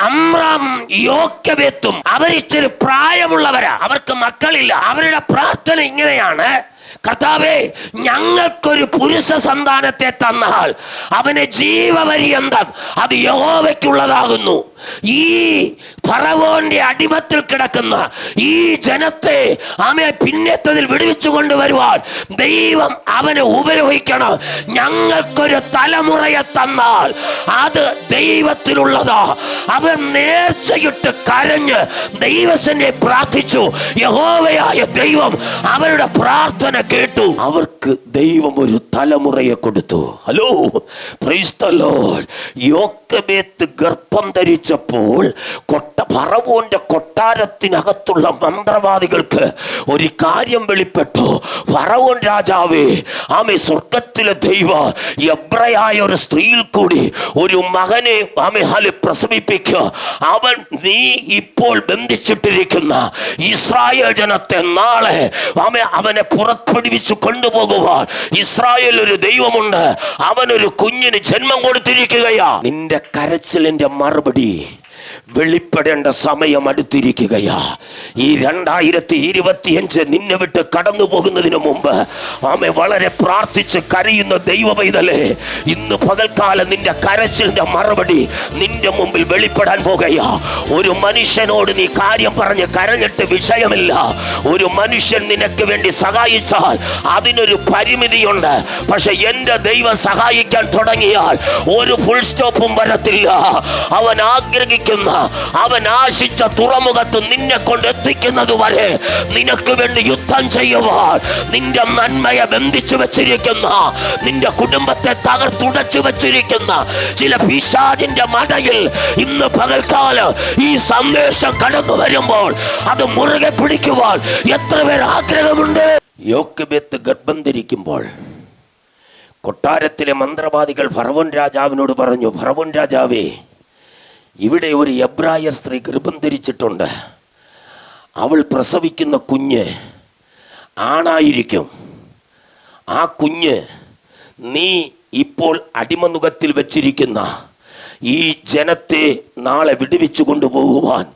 അമ്രാം യോക്കെബേത്തും അവരിച്ചിരി പ്രായമുള്ളവരാ, അവർക്ക് മക്കളില്ല. അവരുടെ പ്രാർത്ഥന ഇങ്ങനെയാണ്: കർത്താവേ, ഞങ്ങൾക്കൊരു പുരുഷ സന്താനത്തെ തന്നാൽ അവനെ ജീവപര്യന്തം അത് യഹോവയ്ക്കുള്ളതാകുന്നു. ഈ ഫറവോന്റെ അടിമത്തിൽ കിടക്കുന്ന ഈ ജനത്തെ അവനെ പിന്നത്തതിൽ വിടുവിച്ചു കൊണ്ടുവരുവാൻ ദൈവം അവനെ ഉപയോഗിക്കണം. ഞങ്ങൾക്കൊരു തലമുറയെ തന്നാൽ അത് ദൈവത്തിലുള്ളതാ. അവർ നേർച്ചയിട്ട് കരഞ്ഞ് ദൈവത്തിനെ പ്രാർത്ഥിച്ചു. യഹോവയായ ദൈവം അവരുടെ പ്രാർത്ഥന കേട്ടു. അവർക്ക് ദൈവം ഒരു തലമുറയെ കൊടുത്തു. Hello, praise the lord. Jochebed ഗർഭം ധരിച്ചപ്പോൾ ഫറവോന്റെ കൊട്ടാരത്തിനകത്തുള്ള മന്ത്രവാദികൾക്ക് ഒരു കാര്യം വെളിപ്പെട്ടു. ഫറവോൻ രാജാവേ, ആമേ, സ്വർഗത്തിലെ ദൈവ എബ്രയായ ഒരു സ്ത്രീയിൽ കൂടി ഒരു മകനെ പ്രസവിപ്പിക്കുക. അവൻ നീ ഇപ്പോൾ ബന്ധിച്ചിട്ടിരിക്കുന്ന ഇസ്രായേൽ ജനത്തെ നാളെ അവനെ പുറപ്പെടുവിച്ചു കൊണ്ടുപോകുവാൻ ഇസ്രായേൽ ഒരു ദൈവമുണ്ട്. അവനൊരു കുഞ്ഞിന് ജന്മം കൊടുത്തിരിക്കുകയാ. നിന്റെ കരച്ചിലിന്റെ മറുപടി വെളിപ്പെടേണ്ട സമയം അടുത്തിരിക്കുകയാ. ഈ 2025 നിന്നെ വിട്ട് കടന്നു പോകുന്നതിന് മുമ്പ് വളരെ പ്രാർത്ഥിച്ച് കരയുന്ന ദൈവ പൈതലേ, ഇന്ന് പകൽക്കാലം നിന്റെ കരച്ചിലിന്റെ മറുപടി നിന്റെ മുമ്പിൽ വെളിപ്പെടാൻ പോകുകയാ. ഒരു മനുഷ്യനോട് നീ കാര്യം പറഞ്ഞ് കരഞ്ഞിട്ട് വിഷയമില്ല. ഒരു മനുഷ്യൻ നിനക്ക് വേണ്ടി സഹായിച്ചാൽ അതിനൊരു പരിമിതിയുണ്ട്. പക്ഷെ എന്റെ ദൈവം സഹായിക്കാൻ തുടങ്ങിയാൽ ഒരു ഫുൾ സ്റ്റോപ്പും വരത്തില്ല. അവൻ ആഗ്രഹിക്കുന്ന, അവൻ ആശിച്ച തുറമുഖത്ത് നിന്നെ കൊണ്ട് എത്തിക്കുന്നത് വരെ നിനക്ക് വേണ്ടി യുദ്ധം ചെയ്യുവാൻ നിന്റെ നന്മയെ ബന്ധിച്ചു വെച്ചിരിക്കുന്ന, നിന്റെ കുടുംബത്തെ തകർത്തുടച്ചു വെച്ചിരിക്കുന്ന ചില പിശാചിന്റെ മടയിൽ ഇന്ന് പകൽക്കാലം ഈ സന്ദേശം കടന്നു വരുമ്പോൾ അത് മുറുകെ പിടിക്കുവാൻ എത്ര പേർ ആഗ്രഹമുണ്ട്? യോക്കെബേത്ത് ഗർഭം ധരിക്കുമ്പോൾ കൊട്ടാരത്തിലെ മന്ത്രവാദികൾ ഫറവോൻ രാജാവിനോട് പറഞ്ഞു: ഫറവോൻ രാജാവേ, ഇവിടെ ഒരു എബ്രായർ സ്ത്രീ ഗർഭം ധരിച്ചിട്ടുണ്ട്. അവൾ പ്രസവിക്കുന്ന കുഞ്ഞ് ആണായിരിക്കും. ആ കുഞ്ഞ് നീ ഇപ്പോൾ അടിമനുഖത്തിൽ വെച്ചിരിക്കുന്ന ഈ ജനത്തെ നാളെ വിടുവിച്ചു കൊണ്ടുപോകുവാൻ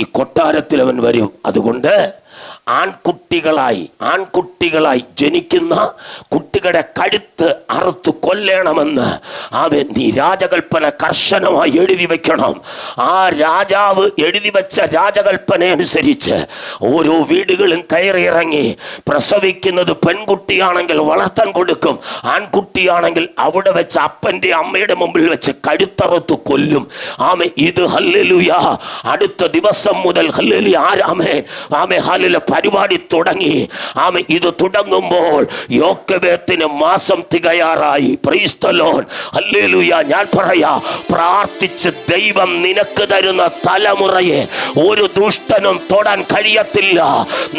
ഈ കൊട്ടാരത്തിൽ അവൻ വരും. അതുകൊണ്ട് ആൺകുട്ടികളായി ജനിക്കുന്ന കുട്ടികളുടെ കഴുത്ത് അറുത്ത് കൊല്ലണമെന്ന് അവൻ നീ രാജകൽപ്പന കർശനമായി എഴുതി വെക്കണം. ആ രാജാവ് എഴുതി വെച്ച രാജകൽപ്പന അനുസരിച്ച് ഓരോ വീടുകളും കയറിയിറങ്ങി പ്രസവിക്കുന്നത് പെൺകുട്ടിയാണെങ്കിൽ വളർത്താൻ കൊടുക്കും, ആൺകുട്ടിയാണെങ്കിൽ അവിടെ വെച്ച് അപ്പൻ്റെ അമ്മയുടെ മുമ്പിൽ വെച്ച് കഴുത്തറുത്ത് കൊല്ലും. ആമേ, ഇത് ഹല്ലേലൂയ. അടുത്ത ദിവസം മുതൽ ഹല്ലേലൂയ, ആമേൻ, ആമേ, ഹല്ലേലൂയ പരിപാടി തുടങ്ങി. ആമേ, ഇത് തുടങ്ങുമ്പോൾ യോക്കെബേത്തിന് മാസം തികയാറായി. Praise the lord, hallelujah. ഞാൻ പറയാ, പ്രാർത്ഥിച്ച് ദൈവം നിനക്ക് തരുന്ന തലമുറയെ ഒരു ദുഷ്ടനും തൊടാൻ കഴിയത്തില്ല.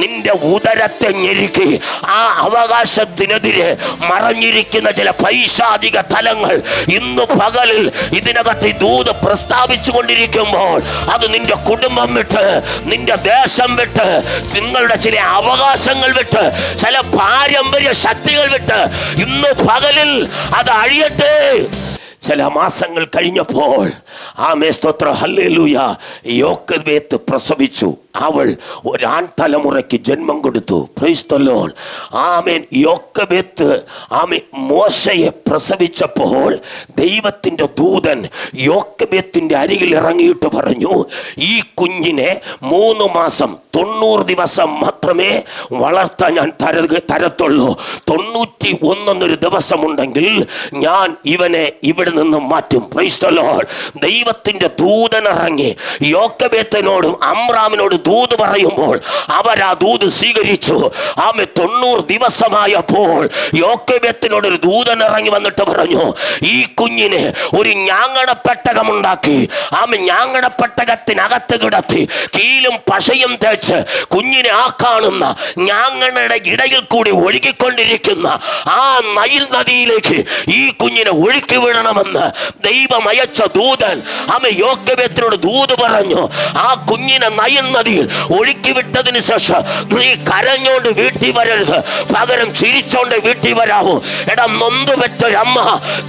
നിന്റെ ഉദരത്തെ ഞെരുക്കി ആ അവകാശത്തിനെതിരെ മറഞ്ഞിരിക്കുന്ന ചില പൈശാചിക തലങ്ങൾ ഇന്ന് പകലിൽ ഇതിനകത്ത് ദൂത് പ്രസ്താവിച്ചു കൊണ്ടിരിക്കുമ്പോൾ അത് നിന്റെ കുടുംബം വിട്ട്, നിന്റെ ദേശം വിട്ട്, നിങ്ങളുടെ ചില അവകാശങ്ങൾ വിട്ട്, ചില പാരമ്പര്യ ശക്തികൾ വിട്ട് ഇന്ന് പകലിൽ അത് അഴിയട്ടെ. ചില മാസങ്ങൾ കഴിഞ്ഞപ്പോൾ ആമേൻ, സ്തോത്രം, ഹല്ലേലൂയ, യോക്കെബേത്ത് പ്രസവിച്ചു. അവൾ ഒരു ആൺതലമുറയ്ക്ക് ജന്മം കൊടുത്തു. പ്രൈസ് ദി ലോർഡ്, ആമേൻ. യോക്കെബേത്ത് ആമേൻ മോശയെ പ്രസവിച്ചപ്പോൾ ദൈവത്തിൻ്റെ ദൂതൻ യോക്കെബേത്തിന്റെ അരികിൽ ഇറങ്ങിയിട്ട് പറഞ്ഞു: ഈ കുഞ്ഞിനെ 3 മാസം 90 ദിവസം മാത്രമേ വളർത്താൻ ഞാൻ തരത്തുള്ളൂ. 91 ദിവസമുണ്ടെങ്കിൽ ഞാൻ ഇവനെ ഇവിടെ നിന്നും മാറ്റും. Price the Lord. ദൈവത്തിന്റെ ദൂതൻ ഇറങ്ങി യോക്കെബേത്തിനോടും അമ്രാമിനോട് ദൂത് പറയുമ്പോൾ അവർ ആ ദൂത് സ്വീകരിച്ചു. ആമേ, 90 ദിവസമായപ്പോൾ യോക്കെബേത്തിനോട് ഒരു ദൂതൻ ഇറങ്ങി വന്നിട്ട് പറഞ്ഞു: ഈ കുഞ്ഞിന് ഒരു ഞാങ്ങണപ്പെട്ടകമുണ്ടാക്കി, ആമേ, ഞാങ്ങണപ്പെട്ടകത്തിനകത്ത് കിടത്തി കീലും പശയും തേച്ച് കുഞ്ഞിനെ ആ കാണുന്ന ഞാങ്ങണയുടെ ഇടയിൽ കൂടി ഒഴുകിക്കൊണ്ടിരിക്കുന്ന ആ നൈൽ നദിയിലേക്ക് ഈ കുഞ്ഞിനെ ഒഴുക്കി വിടണം കൊണ്ടുവരണമെന്ന് ദൈവം അയച്ച ദൂതൻ യോക്കബേത്തിനോട് ദൂത് പറഞ്ഞു. ആ കുഞ്ഞിനെ നൈൽ നദിയിൽ ഒഴുക്കി വിട്ടതിന് ശേഷം നീ കരഞ്ഞോണ്ട് വീട്ടിൽ വരരുത്, പകരം ചിരിച്ചോണ്ട് വീട്ടിൽ വരാവൂ. എടാ, നൊന്തു പെറ്റൊരമ്മ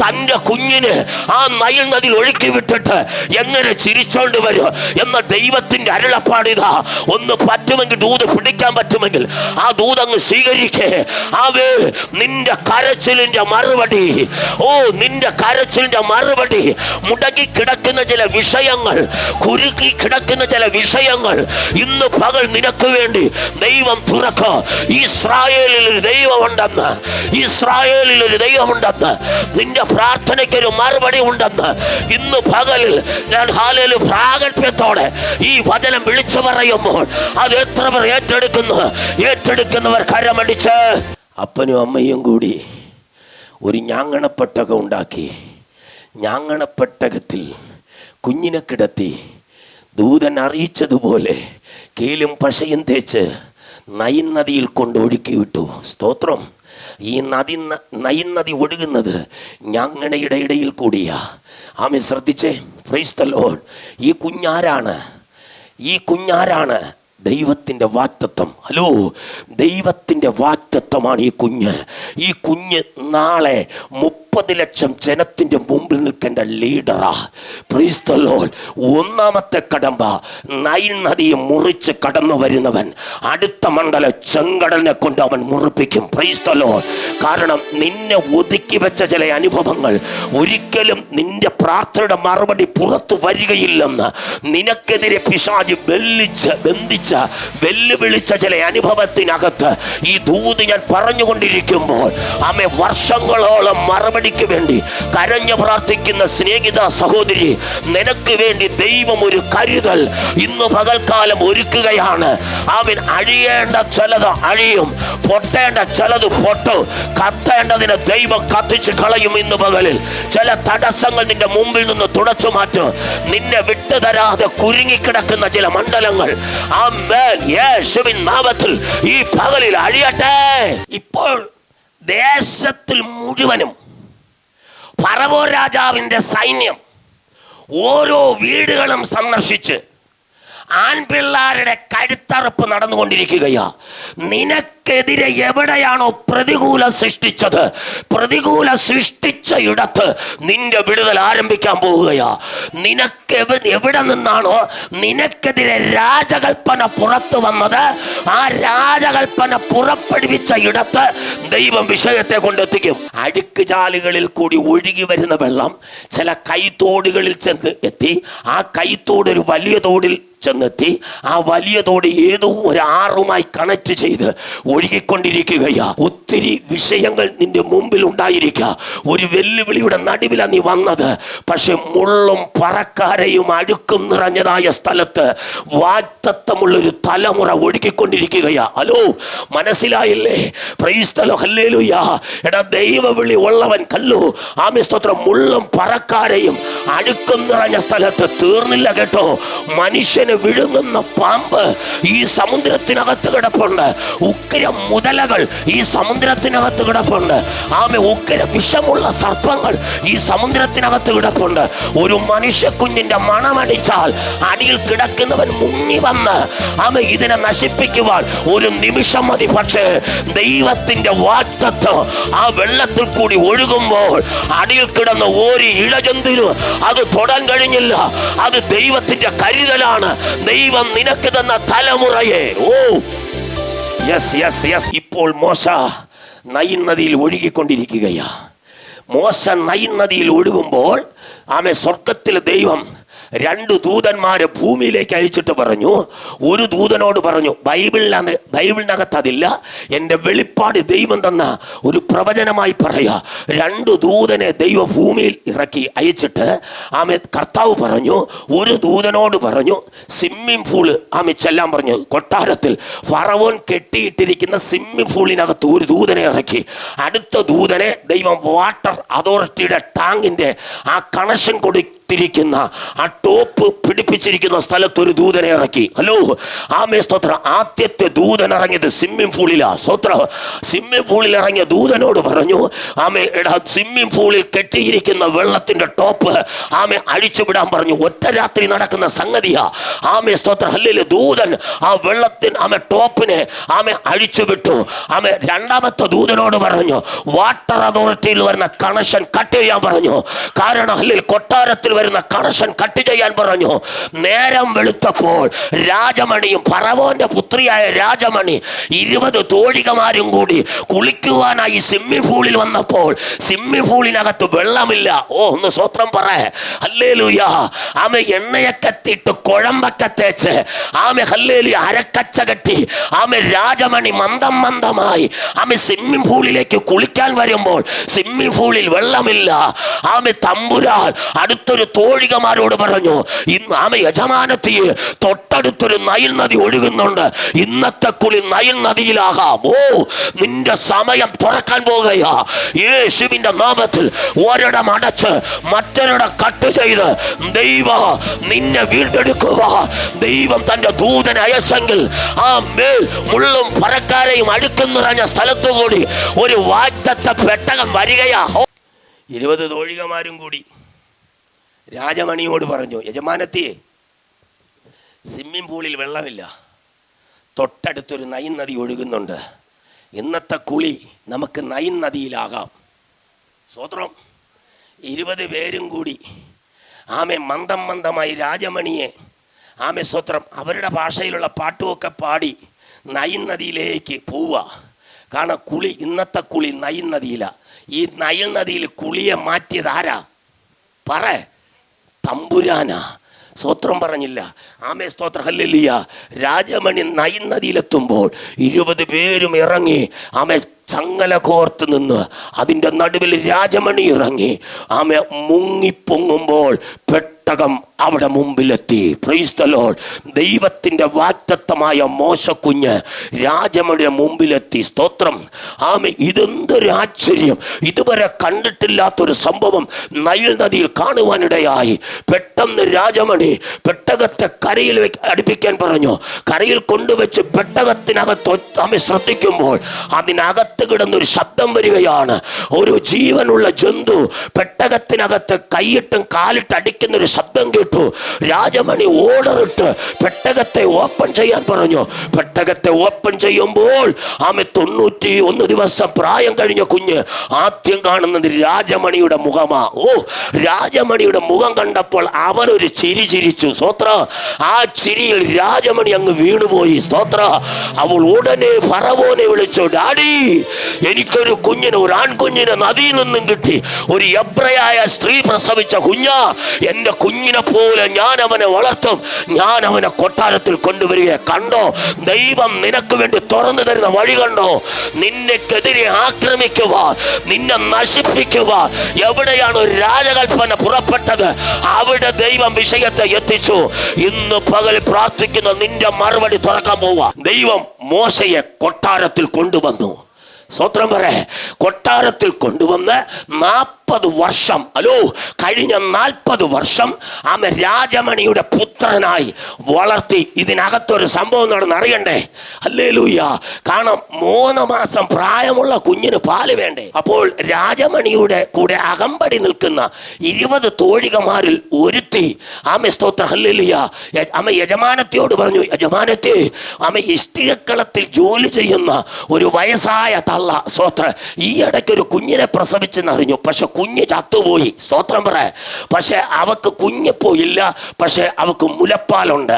തൻ്റെ കുഞ്ഞിന് ആ നൈൽ നദിയിൽ ഒഴുക്കി വിട്ടിട്ട് എങ്ങനെ ചിരിച്ചോണ്ട് വരും എന്ന ദൈവത്തിന്റെ അരുളപ്പാടിതാ. ഒന്ന് പറ്റുമെങ്കിൽ ദൂത് പിടിക്കാൻ പറ്റുമെങ്കിൽ ആ ദൂതങ്ങ് സ്വീകരിക്കേ. അവേ, നിന്റെ കരച്ചിലിന്റെ മറുപടി, നിന്റെ കരച്ചിലിന്റെ മറുപടി, മുടങ്ങി കിടക്കുന്ന ചില വിഷയങ്ങൾ, കുരുക്കി കിടക്കുന്ന ചില വിഷയങ്ങൾ ഇന്ന് പകൽ നിനക്ക് വേണ്ടി ദൈവം തുറക്കോ. ഇസ്രായേലിൽ ഒരു ദൈവമുണ്ടെന്ന്, ഇസ്രായേലിൽ ഒരു ദൈവമുണ്ടെന്ന്, നിന്റെ പ്രാർത്ഥനയ്ക്കൊരു മറുപടി ഉണ്ടെന്ന് ഇന്ന് പകലിൽ ഞാൻ പ്രാഗൽഭ്യത്തോടെ ഈ വചനം വിളിച്ചു പറയുമ്പോൾ അത് എത്ര പേർ ഏറ്റെടുക്കുന്നവർ കരമടിച്ച് അപ്പനും അമ്മയും കൂടി ഒരു ഞാങ്ങണപ്പെട്ടകം ഉണ്ടാക്കി. ഞാങ്ങണപ്പെട്ടകത്തിൽ കുഞ്ഞിനെ കിടത്തി ദൂതൻ അറിയിച്ചതുപോലെ കേലും പശയും തേച്ച് നൈൽ നദിയിൽ കൊണ്ട് ഒഴുക്കി വിട്ടു. സ്തോത്രം. ഈ നൈൽ നദി ഒഴുകുന്നത് ഞാങ്ങണയുടെ ഇടയിൽ കൂടിയാ. ആമേൻ. ശ്രദ്ധിച്ചേ. Price the Lord. ഈ കുഞ്ഞാരാണ്? ദൈവത്തിൻ്റെ വാഗ്ദത്തം. ഹലോ, ദൈവത്തിൻ്റെ വാഗ്ദത്തമാണ് ഈ കുഞ്ഞ്. നാളെ 30 ലക്ഷം ജനത്തിൻ്റെ മുമ്പിൽ നിൽക്കേണ്ട ലീഡറാ. Price the Lord. ഒന്നാമത്തെ കടമ്പ, നൈൽ നദിയെ മുറിച്ച് കടന്നു വരുന്നവൻ അടുത്ത മണ്ഡലം ചെങ്കടലിനെ കൊണ്ട് അവൻ മുറിപ്പിക്കും. Price the Lord. കാരണം നിന്നെ ഒതുക്കി വെച്ച ചില അനുഭവങ്ങൾ ഒരിക്കലും നിന്റെ പ്രാർത്ഥനയുടെ മറുപടി പുറത്തു വരികയില്ലെന്ന് നിനക്കെതിരെ പിശാച് ബന്ധിച്ച് വെല്ലുവിളിച്ച ചില അനുഭവത്തിനകത്ത് ഈ ദൂത് ഞാൻ പറഞ്ഞുകൊണ്ടിരിക്കുമ്പോൾ ആമേ, വർഷങ്ങളോളം മറുപടിക്ക് വേണ്ടി കരഞ്ഞു പ്രാർത്ഥിക്കുന്ന സ്നേഹിത സഹോദരി, നിനക്ക് വേണ്ടി ദൈവം ഒരു കരുതൽ ഇന്ന് പകൽക്കാലം ഒരുക്കുകയാണ്. അവൻ അഴിയേണ്ട ചിലത് അഴിയും, പൊട്ടേണ്ട ചിലത് പൊട്ടും, കത്തേണ്ടതിനെ ദൈവം കത്തിച്ച് കളയും. ഇന്ന് പകലിൽ ചില തടസ്സങ്ങൾ നിന്റെ മുമ്പിൽ നിന്ന് തുടച്ചു മാറ്റും. നിന്നെ വിട്ടുതരാതെ കുരുങ്ങിക്കിടക്കുന്ന ചില മണ്ഡലങ്ങൾ യേശുവിൻ നാമത്തിൽ ഈ പകലിൽ അഴിയട്ടെ. ഇപ്പോൾ ദേശത്തിൽ മുഴുവനും ഫറവോൻ രാജാവിൻ്റെ സൈന്യം ഓരോ വീടുകളും സന്ദർശിച്ച് ആൺപിള്ളാരുടെ കഴുത്തറുപ്പ് നടന്നുകൊണ്ടിരിക്കുകയാ. നിനക്കെതിരെ എവിടെയാണോ പ്രതികൂലം സൃഷ്ടിച്ചത്, പ്രതികൂലം സൃഷ്ടിച്ച ഇടത്ത് നിന്റെ വിടുതൽ ആരംഭിക്കാൻ പോവുകയാ. നിനക്ക് എവിടെ നിന്നാണോ നിനക്കെതിരെ രാജകൽപ്പന പുറത്തു വന്നത്, ആ രാജകൽപ്പന പുറപ്പെടുവിച്ച ഇടത്ത് ദൈവം വിഷയത്തെ കൊണ്ടെത്തിക്കും. അഴുക്ക് ചാലുകളിൽ കൂടി ഒഴുകി വരുന്ന വെള്ളം ചില കൈത്തോടുകളിൽ ചെന്ന് എത്തി. ആ കൈത്തോട് ഒരു വലിയ തോടിൽ ചെന്നെത്തി. ആ വലിയ തോട് ഏതോ ഒരു ആറുമായി കണക്ട് ചെയ്ത് ഒഴുകിക്കൊണ്ടിരിക്കുകയാ. ഒത്തിരി വിഷയങ്ങൾ നിന്റെ മുമ്പിൽ ഉണ്ടായിരിക്കുക. ഒരു വെല്ലുവിളിയുടെ നടുവിലാണ് നീ വന്നത്. പക്ഷെ മുള്ളും പറക്കാരയും അഴുക്കും നിറഞ്ഞതായ സ്ഥലത്ത് വാഗ്ദത്തമുള്ളൊരു തലമുറ ഒഴുകിക്കൊണ്ടിരിക്കുകയാ. ഹലോ, മനസ്സിലായില്ലേ? Price the lord. ഹല്ലേലൂയ. എടാ, ദൈവവിളി ഉള്ളവൻ കല്ലു. ആമേൻ. സ്തോത്രം. മുള്ളും പറക്കാരയും അഴുക്കും നിറഞ്ഞ സ്ഥലത്ത് തീർന്നില്ല കേട്ടോ. മനുഷ്യൻ വിഴുങ്ങുന്ന പാമ്പ് ഈ സമുദ്രത്തിനകത്ത് കിടപ്പുണ്ട്. ഉഗ്ര മുതലകൾ ഈ സമുദ്രത്തിനകത്ത് കിടപ്പുണ്ട്. ഉഗ്ര വിഷമുള്ള സർപ്പങ്ങൾ ഈ സമുദ്രത്തിനകത്ത് കിടപ്പുണ്ട്. ഒരു മനുഷ്യക്കുഞ്ഞിന്റെ മണമടിച്ചാൽ അടിയിൽ കിടക്കുന്നവൻ മുങ്ങി വന്ന് ഇതിനെ നശിപ്പിക്കുവാൻ ഒരു നിമിഷം മതി. പക്ഷേ ദൈവത്തിന്റെ വാഗ്ദത്തം ആ വെള്ളത്തിൽ കൂടി ഒഴുകുമ്പോൾ അടിയിൽ കിടന്ന ഒരു ഇഴജന്തുവിന് അത് തൊടാൻ കഴിഞ്ഞില്ല. അത് ദൈവത്തിന്റെ കരുതലാണ്. ദൈവം നിനക്ക് തന്ന തലമുറയെ. ഇപ്പോൾ മോശ നൈൽ നദിയിൽ ഒഴുകിക്കൊണ്ടിരിക്കുകയാ. മോശ നൈൽ നദിയിൽ ഒഴുകുമ്പോൾ സ്വർഗത്തിലെ ദൈവം 2 ദൂതന്മാരെ ഭൂമിയിലേക്ക് അയച്ചിട്ട് പറഞ്ഞു. ഒരു ദൂതനോട് പറഞ്ഞു, ബൈബിളിനകത്ത് അതില്ല, എൻ്റെ വെളിപ്പാട് ദൈവം തന്ന ഒരു പ്രവചനമായി പറയാ. 2 ദൂതനെ ദൈവം ഭൂമിയിൽ ഇറക്കി അയച്ചിട്ട് കർത്താവ് പറഞ്ഞു, ഒരു ദൂതനോട് പറഞ്ഞു സ്വിമ്മിംഗ് പൂള് ചെല്ലാൻ പറഞ്ഞു. കൊട്ടാരത്തിൽ ഫറവോൻ കെട്ടിയിട്ടിരിക്കുന്ന സ്വിമ്മിംഗ് പൂളിനകത്ത് ഒരു ദൂതനെ ഇറക്കി. അടുത്ത ദൂതനെ ദൈവം വാട്ടർ അതോറിറ്റിയുടെ ടാങ്കിൻ്റെ ആ കണക്ഷൻ കഴുത്തിരിക്കുന്ന ആ ടോപ്പ് പിടിപ്പിച്ചിരിക്കുന്ന സ്ഥലത്തൊരു ദൂതനെ ഇറക്കി. ഹലോ ആമേ സ്തോത്രം. ആദ്യത്തെ ദൂതൻ ഇറങ്ങിയത് സ്വിമ്മിംഗ് പൂളിലാ. സ്തോത്രം. സ്വിമ്മിംഗ് പൂളിൽ ഇറങ്ങിയ ദൂതനോട് പറഞ്ഞു, ആമേ എടാ സ്വിമ്മിംഗ് പൂളിൽ കെട്ടിയിരിക്കുന്ന വെള്ളത്തിന്റെ ടോപ്പ് ആമേ അഴിച്ചുവിടാൻ പറഞ്ഞു. ഒറ്റ രാത്രി നടക്കുന്ന സംഗതിയാ. ആമേ സ്തോത്രം. ഹല്ലേലൂയ. ദൂതൻ ആ വെള്ളത്തിന് ആമേ ടോപ്പിനെ ആമേ അഴിച്ചുവിട്ടു. ആമേ രണ്ടാമത്തെ ദൂതനോട് പറഞ്ഞു, വാട്ടർ അതോറിറ്റിയിൽ വരുന്ന കണക്ഷൻ കട്ട് ചെയ്യാൻ പറഞ്ഞു. കാരണം ഹല്ലേലൂയ കൊട്ടാരത്തിൽ വരുന്ന കണക്ഷൻ കട്ട് ചെയ്യാൻ പറഞ്ഞു. നേരം വെളുത്തപ്പോൾ രാജമണിയും ഫറവോന്റെ പുത്രിയായ രാജമണി 20 തോഴികമാരും കൂടി കുളിക്കുവാനായി സ്വിമ്മിംഗ് പൂളിൽ വന്നപ്പോൾ സ്വിമ്മിംഗ് പൂളിനകത്ത് വെള്ളമില്ല. ഓ ഒന്ന് സ്വത്രം പറ. ഹല്ലേലൂയ. ആമേ എണ്ണയൊക്കെ ഇട്ട് കുഴമ്പൊക്കെ തേച്ച് ആമേ ഹല്ലേലൂയ അരക്കച്ച കെട്ടി ആമേ രാജമണി മന്ദം മന്ദമായി ആമേ സ്വിമ്മിംഗ് പൂളിലേക്ക് കുളിക്കാൻ വരുമ്പോൾ സ്വിമ്മിംഗ് പൂളിൽ വെള്ളമില്ല. ആമേ തമ്പുരാൻ അടുത്തൊരു തോഴികമാരോട് പറഞ്ഞു, ആമേ യജമാനത്തിയെ തൊട്ടടുത്തൊരു നൈൽ നദി ഒഴുകുന്നുണ്ട്, ഇന്നത്തെ കുളി നൈൽ നദിയിലാകാം. ഓ നിന്റെ സമയം തുറക്കാൻ പോകുകയാ. യേശുവിന്റെ നാമത്തിൽ ഒരിടം അടച്ച് മറ്റൊരിടം കട്ട് ചെയ്ത് ദൈവം നിന്നെ വീണ്ടെടുക്കുക. ദൈവം തന്റെ ദൂതനെ അയച്ചെങ്കിൽ ആ മേൽ മുള്ളും പറക്കാരെയും അടുക്കും നിറഞ്ഞ സ്ഥലത്തുകൂടി ഒരു വാഗ്ദത്ത പെട്ടകം വരികയാ. 20 തോഴികമാരും കൂടി രാജമണിയോട് പറഞ്ഞു, യജമാനത്തിയെ സ്വിമ്മിംഗ് പൂളിൽ വെള്ളമില്ല, തൊട്ടടുത്തൊരു നൈൽ നദി ഒഴുകുന്നുണ്ട്, ഇന്നത്തെ കുളി നമുക്ക് നൈൽ നദിയിലാകാം. സ്വത്രം. 20 പേരും കൂടി ആമെ മന്ദം മന്ദമായി രാജമണിയെ ആമെ സ്വത്രം അവരുടെ ഭാഷയിലുള്ള പാട്ടുമൊക്കെ പാടി നൈൽ നദിയിലേക്ക് പോവുക. കാരണം കുളി ഇന്നത്തെ കുളി നൈൽ നദിയിലാണ്. ഈ നൈൽ നദിയിൽ കുളിയെ മാറ്റിയത് ആരാ? പറ. തമ്പുരാനാ. സ്തോത്രം പറഞ്ഞില്ല. ആമേ സ്തോത്രം. ഹല്ലേലൂയ. രാജമണി നൈൽ നദിയിലെത്തുമ്പോൾ 20 പേരും ഇറങ്ങി ആമേ ചങ്ങല കോർത്ത് നിന്ന് അതിൻ്റെ നടുവിൽ രാജമണി ഇറങ്ങി ആമേ മുങ്ങിപ്പൊങ്ങുമ്പോൾ പെട്ടകം അവിടെ മുമ്പിലെത്തി. Price the Lord. ദൈവത്തിൻ്റെ വാഗ്ദത്തമായ മോശക്കുഞ്ഞ് രാജമണിയുടെ മുമ്പിലെത്തി. സ്തോത്രം. ആമേ ഇതെന്തൊരു ആശ്ചര്യം. ഇതുവരെ കണ്ടിട്ടില്ലാത്തൊരു സംഭവം നൈൽ നദിയിൽ കാണുവാനിടയായി. പെട്ടെന്ന് രാജമണി പെട്ടകത്തെ കരയിൽ അടുപ്പിക്കാൻ പറഞ്ഞു. കരയിൽ കൊണ്ടുവച്ച് പെട്ടകത്തിനകത്ത് ആമേ ശ്രദ്ധിക്കുമ്പോൾ അതിനകത്ത് കിടന്നൊരു ശബ്ദം വരികയാണ്. ഒരു ജീവനുള്ള ജന്തു പെട്ടകത്തിനകത്ത് കൈയിട്ടും കാലിട്ട് അടിക്കുന്നൊരു ശബ്ദം കേട്ടു. രാജമണി ഓർഡറിട്ട് പെട്ടകത്തെ ഓപ്പൺ ചെയ്യാൻ പറഞ്ഞു. പെട്ടകത്തെ ഓപ്പൺ ചെയ്യുമ്പോൾ ആമെ 91 ദിവസം പ്രായം കഴിഞ്ഞ കുഞ്ഞ് ആദ്യം കാണുന്നത് രാജമണിയുടെ മുഖമാ. ഓ രാജമണിയുടെ മുഖം കണ്ടപ്പോൾ അവനൊരു ചിരി ചിരിച്ചു. സ്തോത്ര. ആ ചിരിയിൽ രാജമണി അങ്ങ് വീണുപോയി. സ്തോത്ര. അവൾ ഉടനെ ഫറവോനെ വിളിച്ചു, ഡാഡി എനിക്കൊരു കുഞ്ഞിന്, ഒരു ആൺകുഞ്ഞിനെ നദിയിൽ നിന്നും കിട്ടി. ഒരു എബ്രയായ സ്ത്രീ പ്രസവിച്ച കുഞ്ഞാ. എൻ്റെ കുഞ്ഞിനെ പോലെ ഞാൻ അവനെ വളർത്തും. ഞാൻ അവനെ കൊട്ടാരത്തിൽ കൊണ്ടുവരിക. കണ്ടോ ദൈവം നിനക്ക് വേണ്ടി തുറന്നു തരുന്ന വഴി കണ്ടോ. നിന്നെക്കെതിരെ ആക്രമിക്കുവാൻ, നിന്നെ നശിപ്പിക്കുവാൻ എവിടെയാണ് ഒരു രാജകൽപ്പന പുറപ്പെട്ടത് അവിടെ ദൈവം വിഷയത്തെ എത്തിച്ചു. ഇന്ന് പകൽ പ്രാർത്ഥിക്കുന്ന നിന്റെ മറുപടി തുറക്കാൻ പോവാ. ദൈവം മോശയെ കൊട്ടാരത്തിൽ കൊണ്ടുവന്നു. സ്വത്രം പറ. കൊട്ടാരത്തിൽ കൊണ്ടുവന്ന് 40 വർഷം, അല്ലോ കഴിഞ്ഞ 40 വർഷം ആമ രാജമണിയുടെ പുത്രനായി വളർത്തി. ഇതിനകത്തൊരു സംഭവം നടന്നറിയണ്ടേ? ഹല്ലേലൂയ. കാരണം 3 മാസം പ്രായമുള്ള കുഞ്ഞിന് പാല് വേണ്ടേ? അപ്പോൾ രാജമണിയുടെ കൂടെ അകമ്പടി നിൽക്കുന്ന 20 തോഴികമാരിൽ ഒരുത്തി ആമ സ്തോത്ര ഹല്ലേലൂയ ആമ യജമാനത്തിയോട് പറഞ്ഞു, യജമാനത്തെ ആമ ഇഷ്ടികക്കളത്തിൽ ജോലി ചെയ്യുന്ന ഒരു വയസ്സായ തള്ള സ്തോത്ര ഈ ഇടയ്ക്കൊരു കുഞ്ഞിനെ പ്രസവിച്ചെന്നറിഞ്ഞു. പക്ഷെ കുഞ്ഞ് ചത്തുപോയി. സ്തോത്രം പറ. പക്ഷെ അവക്ക് കുഞ്ഞ് പോയില്ല. പക്ഷെ അവക്ക് മുലപ്പാലുണ്ട്.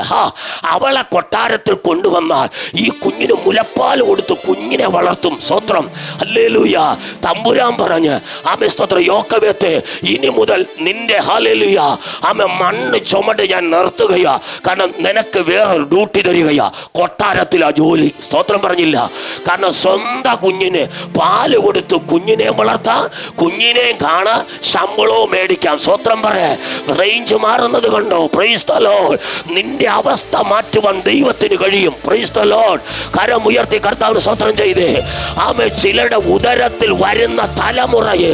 അവളെ കൊട്ടാരത്തിൽ കൊണ്ടുവന്നാൽ ഈ കുഞ്ഞിന് മുലപ്പാൽ കൊടുത്ത് കുഞ്ഞിനെ വളർത്തും. സ്തോത്രം. ഹല്ലേലൂയ. തമ്പുരാൻ പറഞ്ഞ് ആമേ സ്തോത്ര യോക്കബേത്തെ ഇനി മുതൽ നിന്റെ ഹല്ലേലൂയ ആമേ മണ്ണ് ചുമട് ഞാൻ നിർത്തുകയാ. കാരണം നിനക്ക് വേറൊരു ഡ്യൂട്ടി തരികയാ. കൊട്ടാരത്തിലാ ജോലി. സ്തോത്രം പറഞ്ഞില്ല. കാരണം സ്വന്തം കുഞ്ഞിന് പാല് കൊടുത്ത് കുഞ്ഞിനെ വളർത്താൻ, കുഞ്ഞിനെയും ആണ്, ശമ്പളവും മേടിക്കാം. സ്വത്രം പറ. റേഞ്ച് മാറുന്നത് കണ്ടോ? Price the Lord. നിന്റെ അവസ്ഥ മാറ്റുവാൻ ദൈവത്തിന് കഴിയും. Price the Lord. കരം ഉയർത്തി കർത്താവിന് സ്വത്രം ചെയ്തേ. ആമേ. ചിലരുടെ ഉദരത്തിൽ വരുന്ന തലമുറയെ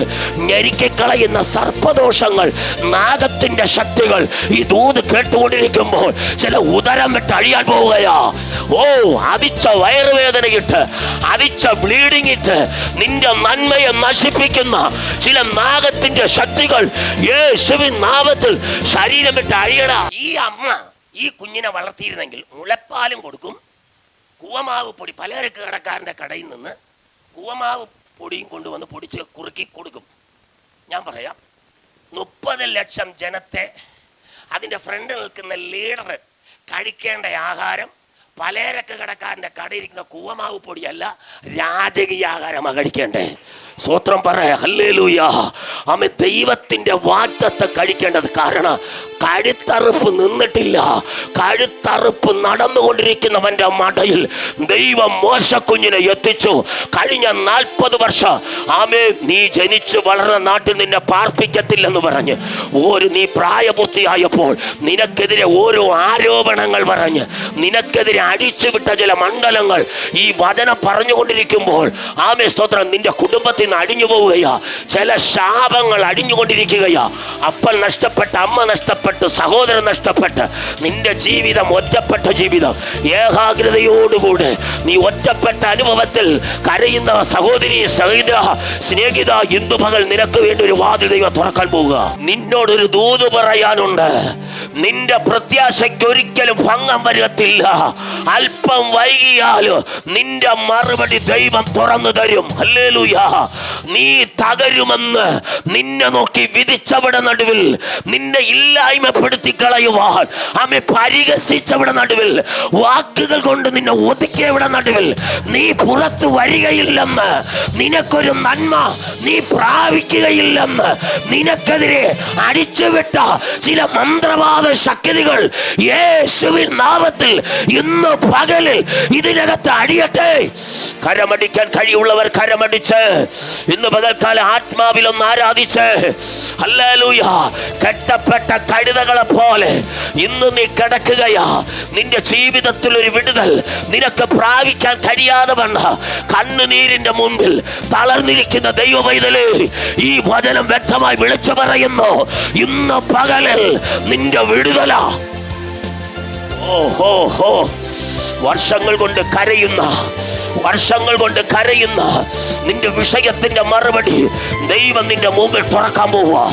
ഞെരുക്കിക്കളയുന്ന സർപ്പദോഷങ്ങൾ, നാഗത്തിന്റെ ശക്തികൾ ഈ ദൂത് കേട്ടുകൊണ്ടിരിക്കുമ്പോൾ ചില ഉദരം വിട്ട് അഴിയാൻ പോവുകയാ. ഓ, അതിച്ച വയറുവേദനയിട്ട്, അതിച്ച ബ്ലീഡിംഗ് ഇട്ട് നിന്റെ നന്മയെ നശിപ്പിക്കുന്ന ചില നാഗത്തിന്റെ ശക്തികൾ യേശുവിൻ നാമത്തിൽ ശരീരം വിട്ട് അഴിയണ. ഈ അമ്മ ഈ കുഞ്ഞിനെ വളർത്തിയിരുന്നെങ്കിൽ മുലപ്പാലും കൊടുക്കും, കൂവമാവ് പൊടി, പലചരക്ക് കടക്കാരൻ്റെ കടയിൽ നിന്ന് കൂവമാവ് പൊടിയും കൊണ്ടുവന്ന് പൊടിച്ച് കുറുക്കി കൊടുക്കും. ഞാൻ പറയാം, 30 ലക്ഷം ജനത്തെ അതിൻ്റെ ഫ്രണ്ട് നിൽക്കുന്ന ലീഡർ കഴിക്കേണ്ട ആഹാരം പലചരക്ക് കടക്കാരൻ്റെ കടയിരിക്കുന്ന കൂവമാവ് പൊടിയല്ല, രാജകീയ ആഹാരമാണ് കഴിക്കേണ്ടേ. സ്വത്രം പറ. ഹല്ലേലൂയ. ആമേൻ. ദൈവത്തിൻ്റെ വാഗ്ദത്തം കഴിക്കേണ്ടത്. കാരണം കഴുത്തറുപ്പ് നിന്നിട്ടില്ല. കഴുത്തറുപ്പ് നടന്നുകൊണ്ടിരിക്കുന്നവൻ്റെ മടയിൽ ദൈവം മോശക്കുഞ്ഞിനെ എത്തിച്ചു. കഴിഞ്ഞ 40 വർഷം ആമേ നീ ജനിച്ചു വളർന്ന നാട്ടിൽ നിന്നെ പാർപ്പിക്കത്തില്ലെന്ന് പറഞ്ഞ് നീ പ്രായപൂർത്തിയായപ്പോൾ നിനക്കെതിരെ ഓരോ ആരോപണങ്ങൾ പറഞ്ഞ് നിനക്കെതിരെ അടിച്ചുവിട്ട ചില മണ്ഡലങ്ങൾ ഈ വചനം പറഞ്ഞുകൊണ്ടിരിക്കുമ്പോൾ ആമേ സ്തോത്രം, നിന്റെ കുടുംബത്തിൽ നിന്ന് അടിഞ്ഞു പോവുകയാ. ചില ശാപങ്ങൾ അടിഞ്ഞുകൊണ്ടിരിക്കുകയാ. അപ്പൻ നഷ്ടപ്പെട്ട്, അമ്മ നഷ്ടപ്പെട്ട്, സഹോദരൻ നഷ്ടപ്പെട്ട്, നിന്റെ ജീവിതം ഒറ്റപ്പെട്ട ജീവിതം. ഏകാഗ്രതയോടുകൂടെ നീ ഒറ്റപ്പെട്ട അനുഭവത്തിൽ കരയുന്ന സഹോദരി, സ്നേഹിത, ഇന്ന് പകൽ നിനക്ക് വേണ്ടി ഒരു വാതിൽ ദൈവം തുറക്കാൻ പോവുക. നിന്നോടൊരു ദൂത് പറയാനുണ്ട്. നിന്റെ പ്രത്യാശയ്ക്ക് ഒരിക്കലും ഭംഗം വരത്തില്ല. അല്പം വൈകിയാലും നിന്റെ മറുപടി ദൈവം തുറന്നു തരും. ഹല്ലേലൂയ. നീ തകരുമെന്ന് നിന്നെ നോക്കി വിധിച്ചവിടെ നടുവിൽ, നിന്നെ ഇല്ലായ്മപ്പെടുത്തി കളയുവാൻ ആമേ പരിഹസിച്ചവിടെ നടുവിൽ, വാക്കുകൾ കൊണ്ട് നിന്നെ ഒതുക്കിയവിടെ നടുവിൽ നീ പുറത്തു വരികയില്ലെന്ന്, നിനക്കൊരു നന്മ നീ പ്രാപിക്കുകയില്ലെന്ന് നിനക്കെതിരെ അടിച്ചുവിട്ട ചില മന്ത്രവാദ ശക്തികൾ യേശുവിൻ നാമത്തിൽ ഇന്ന് പകലിൽ ഇതിനകത്ത് അടിയട്ടെ. കരമടിക്കാൻ കഴിയുള്ളവർ കരമടിച്ച് ഇന്ന് പകൽക്കാലം ആത്മാവിലൊന്ന് ആരാധിച്ച് ഹല്ലേലൂയ. കെട്ടപ്പെട്ട കഴുതകളെ പോലെ ഇന്ന് നീ കിടക്കുകയാ. നിന്റെ ജീവിതത്തിൽ ഒരു വിടുതൽ നിനക്ക് പ്രാപിക്കാൻ കഴിയാതെ വന്ന കണ്ണുനീരിന്റെ മുൻപിൽ തളർന്നിരിക്കുന്ന ദൈവ പൈതലേ, ഈ വചനം വ്യക്തമായി വിളിച്ചു പറയുന്നു, ഇന്ന് പകലിൽ നിന്റെ വിടുതല. ഓഹോ, വർഷങ്ങൾ കൊണ്ട് കരയുന്ന നിന്റെ വിഷയത്തിന്റെ മറുപടി ദൈവം നിന്റെ മുമ്പിൽ തുറക്കാൻ പോവുക.